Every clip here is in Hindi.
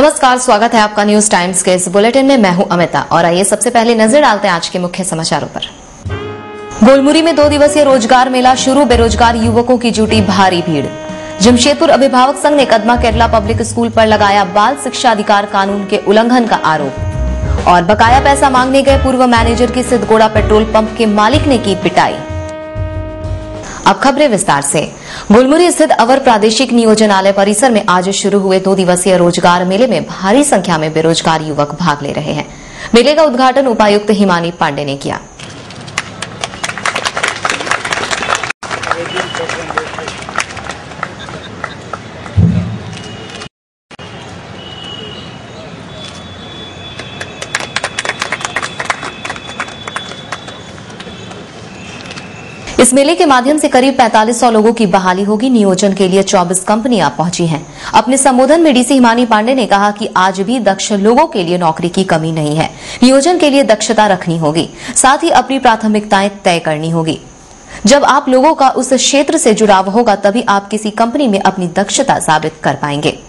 नमस्कार, स्वागत है आपका न्यूज टाइम्स के इस बुलेटिन में। मैं हूं अमिता और आइए सबसे पहले नजर डालते हैं आज के मुख्य समाचारों पर। गोलमुरी में 2 दिवसीय रोजगार मेला शुरू, बेरोजगार युवकों की जुटी भारी भीड़। जमशेदपुर अभिभावक संघ ने कदमा केरला पब्लिक स्कूल पर लगाया बाल शिक्षा अधिकार कानून के उल्लंघन का आरोप और बकाया पैसा मांगने गए पूर्व मैनेजर की सिद्धगोड़ा पेट्रोल पंप के मालिक ने की पिटाई। अब खबरें विस्तार से। गोलमुरी स्थित अवर प्रादेशिक नियोजनालय परिसर में आज शुरू हुए 2 दिवसीय रोजगार मेले में भारी संख्या में बेरोजगार युवक भाग ले रहे हैं। मेले का उद्घाटन उपायुक्त हिमानी पांडे ने किया। इस मेले के माध्यम से करीब 4500 लोगों की बहाली होगी। नियोजन के लिए 24 कंपनियां पहुंची हैं। अपने संबोधन में डीसी हिमानी पांडे ने कहा कि आज भी दक्ष लोगों के लिए नौकरी की कमी नहीं है। नियोजन के लिए दक्षता रखनी होगी, साथ ही अपनी प्राथमिकताएं तय करनी होगी। जब आप लोगों का उस क्षेत्र से जुड़ाव होगा तभी आप किसी कंपनी में अपनी दक्षता साबित कर पाएंगे।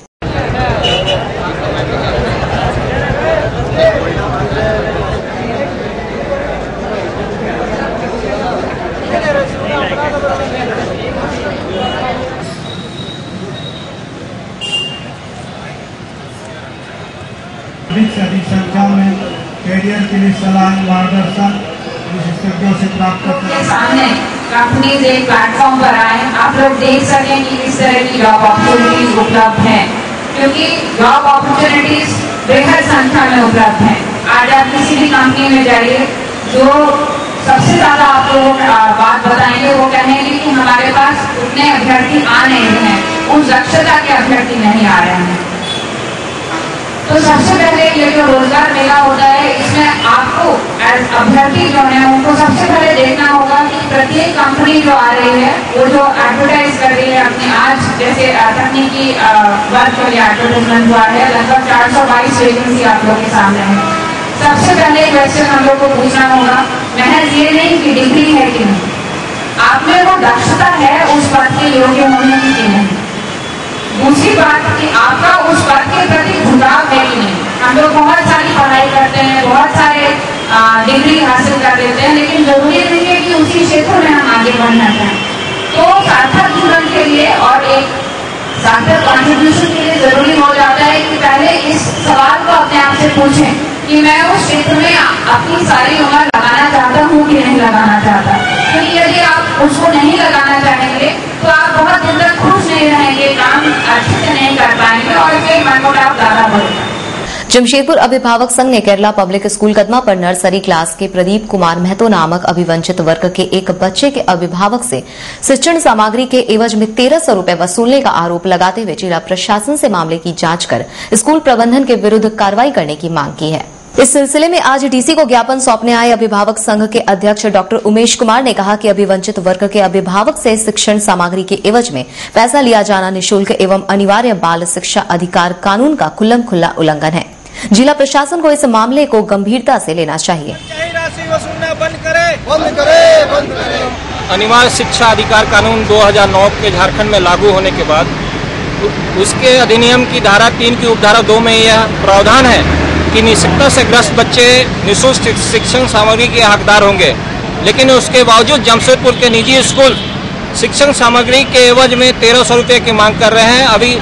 अधिक से अधिक संख्या में कैरियर के लिए सलाह मार्गदर्शन विशेषज्ञों से प्राप्त करते हैं। सामने कंपनीज एक प्लेटफॉर्म पर आए, आप लोग देख सकें कि किस तरह की जॉब अपॉर्चुनिटीज उपलब्ध हैं, क्योंकि जॉब अपॉर्चुनिटीज बेहद संख्या में उपलब्ध हैं। आज आप किसी भी कंपनी में जाइए, जो सबसे ज्यादा आप लोग बात बताएंगे वो कहेंगे कि हमारे पास उतने अभ्यर्थी आ नहीं रहे हैं, उस दक्षता के अभ्यर्थी नहीं आ रहे हैं। तो सबसे पहले ये जो रोजगार मेला होता है, इसमें आपको एज अभ्यर्थी जो है उनको सबसे पहले देखना होगा कि प्रत्येक कंपनी जो आ रही है वो जो एडवर्टाइज कर रही है अपनी, आज जैसे तकनीकी वर्ग के लिए एडवर्टाइजमेंट हुआ है, लगभग 422 वैकेंसी आप लोग के सामने है। सबसे पहले क्वेश्चन हम लोग को पूछना होगा, महज ये नहीं कि डिग्री है कि नहीं, आप में वो दक्षता है उस पद के योग्य होने की नहीं। दूसरी बात कि आपका उस पद के प्रति झुकाव है कि नहीं। हम लोग बहुत सारी पढ़ाई करते हैं, बहुत सारे डिग्री हासिल कर लेते हैं, लेकिन जरूरी नहीं है कि उसी क्षेत्र में हम आगे बढ़ना चाहें। तो सार्थक जीवन के लिए और एक सार्थक कॉन्ट्रीब्यूशन के लिए जरूरी हो जाता है कि पहले इस सवाल को अपने आप से पूछें कि मैं उस क्षेत्र में अपनी सारी उम्र लगाना चाहता हूँ कि नहीं लगाना चाहता। क्योंकि यदि आप उसको नहीं लगाना चाहेंगे तो आप बहुत दिन तक खुश नहीं रहेंगे, काम अच्छे से नहीं कर पाएंगे और फिर मनमुटाव ज्यादा बढ़ेगा। जमशेदपुर अभिभावक संघ ने केरला पब्लिक स्कूल कदमा पर नर्सरी क्लास के प्रदीप कुमार महतो नामक अभिवंचित वर्ग के एक बच्चे के अभिभावक से शिक्षण सामग्री के एवज में 1300 रूपये वसूलने का आरोप लगाते हुए जिला प्रशासन से मामले की जांच कर स्कूल प्रबंधन के विरुद्ध कार्रवाई करने की मांग की है। इस सिलसिले में आज डीसी को ज्ञापन सौंपने आए अभिभावक संघ के अध्यक्ष डॉक्टर उमेश कुमार ने कहा कि अभिवंचित वर्ग के अभिभावक से शिक्षण सामग्री के एवज में पैसा लिया जाना निःशुल्क एवं अनिवार्य बाल शिक्षा अधिकार कानून का खुल्लम खुल्ला उल्लंघन है। जिला प्रशासन को इस मामले को गंभीरता से लेना चाहिए। अनिवार्य शिक्षा अधिकार कानून 2009 के झारखंड में लागू होने के बाद उसके अधिनियम की धारा 3 की उपधारा 2 में यह प्रावधान है कि निःशक्तता से ग्रस्त बच्चे निःशुल्क शिक्षण सामग्री के हकदार होंगे। लेकिन उसके बावजूद जमशेदपुर के निजी स्कूल शिक्षण सामग्री के एवज में 1300 रुपये की मांग कर रहे हैं। अभी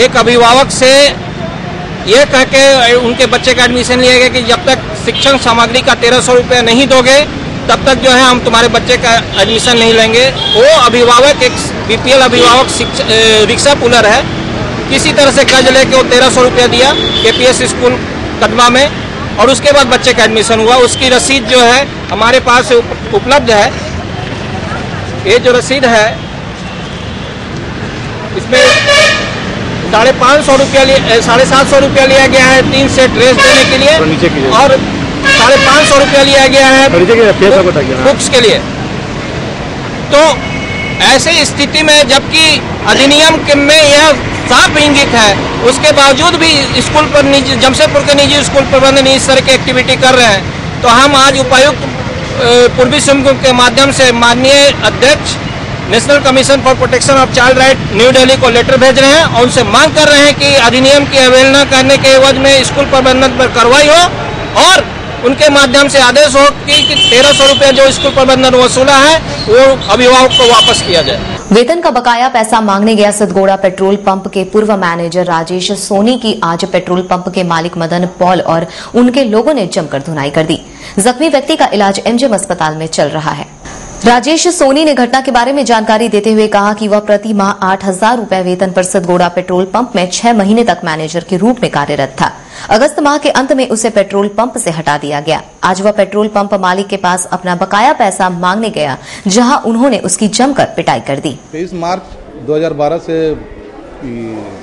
एक अभिभावक से ये कह के उनके बच्चे का एडमिशन लिया गया कि जब तक शिक्षण सामग्री का 1300 रुपये नहीं दोगे तब तक जो है हम तुम्हारे बच्चे का एडमिशन नहीं लेंगे। वो अभिभावक एक बीपीएल अभिभावक रिक्शा पुलर है, किसी तरह से कर्ज लेके वो 1300 रुपया दिया केपीएस स्कूल कदमा में और उसके बाद बच्चे का एडमिशन हुआ। उसकी रसीद जो है हमारे पास उपलब्ध है। ये जो रसीद है इसमें 550 रुपया 750 रुपया लिया गया है 3 सेट ड्रेस देने के लिए और 550 रुपया लिया गया है बुक्स के लिए। तो ऐसी स्थिति में जबकि अधिनियम में यह साफ इंगित है, उसके बावजूद भी स्कूल पर निजी जमशेदपुर के निजी स्कूल प्रबंधन इस तरह की एक्टिविटी कर रहे हैं। तो हम आज उपायुक्त पूर्वी सिंहभूम के माध्यम से माननीय अध्यक्ष national commission for protection of child right new Delhi को लेटर भेज रहे हैं और उनसे मांग कर रहे हैं कि अधिनियम की अवहेलना करने के एवज में स्कूल प्रबंधन पर कार्रवाई हो और उनके माध्यम से आदेश हो कि 1300 रुपये जो स्कूल प्रबंधन वसूला है वो अभिभावक को वापस किया जाए। वेतन का बकाया पैसा मांगने गया सतगोड़ा पेट्रोल पंप के पूर्व मैनेजर राजेश सोनी की आज पेट्रोल पंप के मालिक मदन पॉल और उनके लोगों ने जमकर धुनाई कर दी। जख्मी व्यक्ति का इलाज एमजीएम अस्पताल में चल रहा है। राजेश सोनी ने घटना के बारे में जानकारी देते हुए कहा कि वह प्रति माह 8,000 रुपए वेतन पर सतगोड़ा पेट्रोल पंप में 6 महीने तक मैनेजर के रूप में कार्यरत था। अगस्त माह के अंत में उसे पेट्रोल पंप से हटा दिया गया। आज वह पेट्रोल पंप मालिक के पास अपना बकाया पैसा मांगने गया, जहां उन्होंने उसकी जमकर पिटाई कर दी। 23 मार्च 2012 से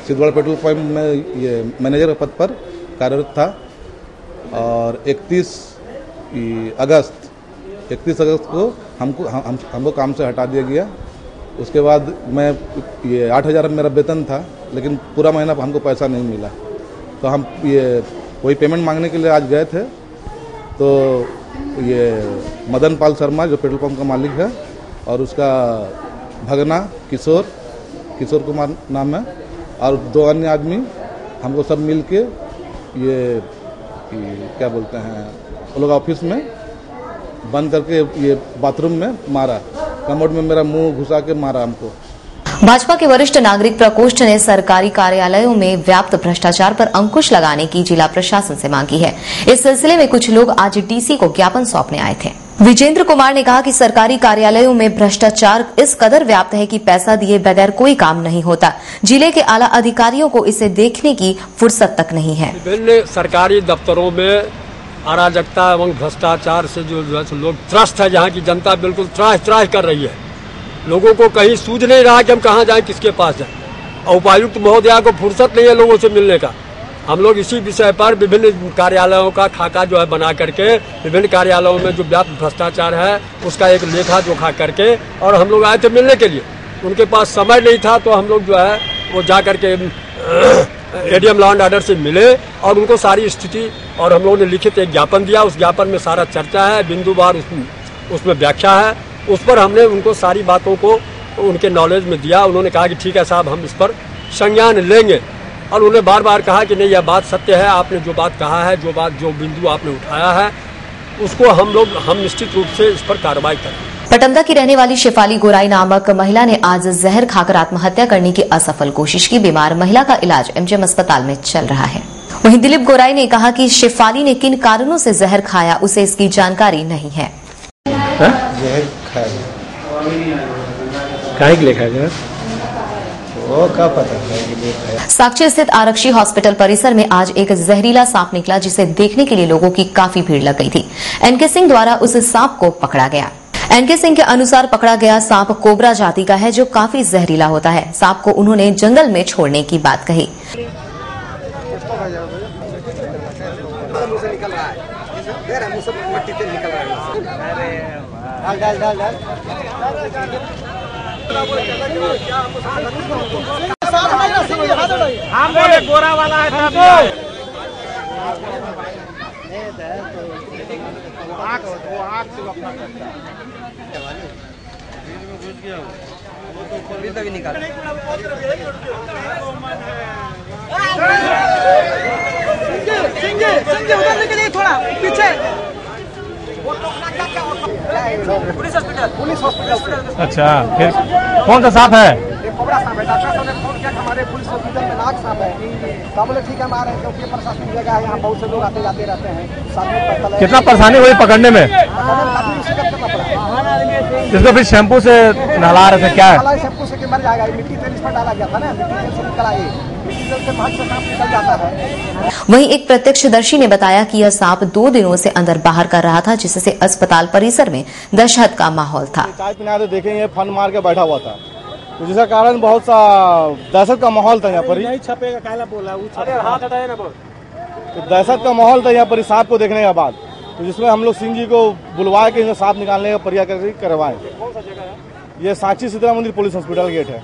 सतगोड़ा पेट्रोल पंप में ये मैनेजर पद पर कार्यरत था और 31 अगस्त को हमको काम से हटा दिया गया। उसके बाद मैं ये 8,000 मेरा वेतन था, लेकिन पूरा महीना हमको पैसा नहीं मिला। तो हम ये वही पेमेंट मांगने के लिए आज गए थे। तो ये मदन पाल शर्मा जो पेट्रोल पंप का मालिक है और उसका भगना किशोर कुमार नाम है और 2 अन्य आदमी हमको सब मिल के ये क्या बोलते हैं वो लोग ऑफिस में बंद करके ये बाथरूम में मारा, कमोड में मेरा मुंह घुसा के मारा हमको। भाजपा के वरिष्ठ नागरिक प्रकोष्ठ ने सरकारी कार्यालयों में व्याप्त भ्रष्टाचार पर अंकुश लगाने की जिला प्रशासन से मांग की है। इस सिलसिले में कुछ लोग आज डीसी को ज्ञापन सौंपने आए थे। विजेंद्र कुमार ने कहा कि सरकारी कार्यालयों में भ्रष्टाचार इस कदर व्याप्त है कि पैसा दिए बगैर कोई काम नहीं होता। जिले के आला अधिकारियों को इसे देखने की फुर्सत तक नहीं है। विभिन्न सरकारी दफ्तरों में अराजकता एवं भ्रष्टाचार से जो लोग त्रस्त है, जहाँ की जनता बिल्कुल त्राह कर रही है। लोगों को कहीं सूझ नहीं रहा कि हम कहाँ जाएं, किसके पास जाएं। और उपायुक्त महोदया को फुर्सत नहीं है लोगों से मिलने का। हम लोग इसी विषय पर विभिन्न कार्यालयों का खाका जो है बना करके विभिन्न कार्यालयों में जो व्याप्त भ्रष्टाचार है उसका एक लेखा जोखा करके और हम लोग आए थे मिलने के लिए। उनके पास समय नहीं था तो हम लोग जो है वो जा करके एडीएम लॉ एंड ऑर्डर से मिले और उनको सारी स्थिति और हम लोगों ने लिखित एक ज्ञापन दिया। उस ज्ञापन में सारा चर्चा है, बिंदुवार उसमें व्याख्या है। उस पर हमने उनको सारी बातों को उनके नॉलेज में दिया। उन्होंने कहा कि ठीक है साहब, हम इस पर संज्ञान लेंगे। और उन्होंने बार बार कहा कि नहीं, यह बात सत्य है, आपने जो बात कहा है, जो बिंदु आपने उठाया है उसको हम निश्चित रूप से इस पर कार्रवाई करें। पटंदा की रहने वाली शेफाली गोराई नामक महिला ने आज जहर खाकर आत्महत्या करने की असफल कोशिश की। बीमार महिला का इलाज एमजीएम अस्पताल में चल रहा है। वहीं दिलीप गोराई ने कहा कि शेफाली ने किन कारणों से जहर खाया उसे इसकी जानकारी नहीं है। जहर खाया काहे के लिए खाया वो क्या पता है। साक्षी स्थित आरक्षी हॉस्पिटल परिसर में आज एक जहरीला सांप निकला, जिसे देखने के लिए लोगों की काफी भीड़ लग गई थी। एनके सिंह द्वारा उस सांप को पकड़ा गया। एनके सिंह के अनुसार पकड़ा गया सांप कोबरा जाति का है, जो काफी जहरीला होता है। सांप को उन्होंने जंगल में छोड़ने की बात कही। हम बोले गोरा वाला है तभी निकाल। संजय उधर लेके जाइए, थोड़ा पीछे। Police hospital. अच्छा, फिर कौन सा सांप है? कोबरा सांप है। डॉक्टर साहब ने फोन किया कि हमारे पुलिस हॉस्पिटल में नाग सांप है। तो बोले ठीक है, हम आ रहे हैं, क्योंकि प्रशासनिक जगह है, यहाँ बहुत से लोग आते जाते रहते हैं। कितना परेशानी हुई पकड़ने में? इसको फिर शैम्पू से नहला रहे थे, क्या है? शैम्पू से मर जाएगा। मिट्टी तेल इस पर डाला गया था ना, मिट्टी तेल से निकला ये। मिट्टी तेल से भाग से सांप निकल जाता है। वहीं एक प्रत्यक्षदर्शी ने बताया कि यह सांप 2 दिनों से अंदर बाहर कर रहा था, जिससे अस्पताल परिसर में दहशत का माहौल था। चाय पीने आते देखे ये फन मार के बैठा हुआ था, तो जिसका कारण बहुत सा दहशत का माहौल था यहाँ पर। नहीं छपेगा, काला बोला हाथ हटाए ना। तो दहशत का माहौल था यहाँ पर सांप को देखने के बाद, तो जिसमें हम लोग सिंह जी को बुलवा के सांप निकालने का प्रयास करवाए। कौन सा जगह है? ये साक्षी सीताराम मंदिर पुलिस हॉस्पिटल गेट है।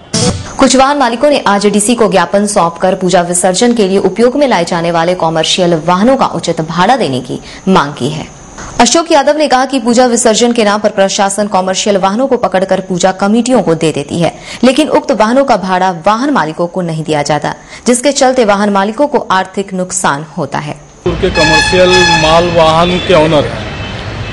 कुछ वाहन मालिकों ने आज डीसी को ज्ञापन सौंपकर पूजा विसर्जन के लिए उपयोग में लाए जाने वाले कॉमर्शियल वाहनों का उचित भाड़ा देने की मांग की है। अशोक यादव ने कहा कि पूजा विसर्जन के नाम पर प्रशासन कॉमर्शियल वाहनों को पकड़कर पूजा कमेटियों को दे देती है, लेकिन उक्त वाहनों का भाड़ा वाहन मालिकों को नहीं दिया जाता, जिसके चलते वाहन मालिकों को आर्थिक नुकसान होता है। के कमर्शियल माल वाहन के ऑनर हैं।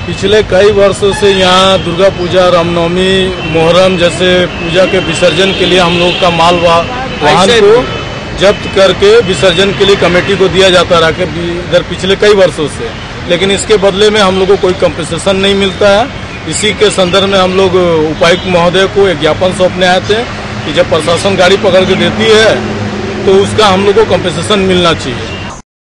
पिछले कई वर्षों से यहाँ दुर्गा पूजा, रामनवमी, मोहर्रम जैसे पूजा के विसर्जन के लिए हम लोग का माल वाहन को जब्त करके विसर्जन के लिए कमेटी को दिया जाता रहा इधर पिछले कई वर्षों से, लेकिन इसके बदले में हम लोग को कोई कंपनसेशन नहीं मिलता है। इसी के संदर्भ में हम लोग उपायुक्त महोदय को एक ज्ञापन सौंपने आए थे कि जब प्रशासन गाड़ी पकड़ के देती है तो उसका हम लोग को कंपनसेशन मिलना चाहिए।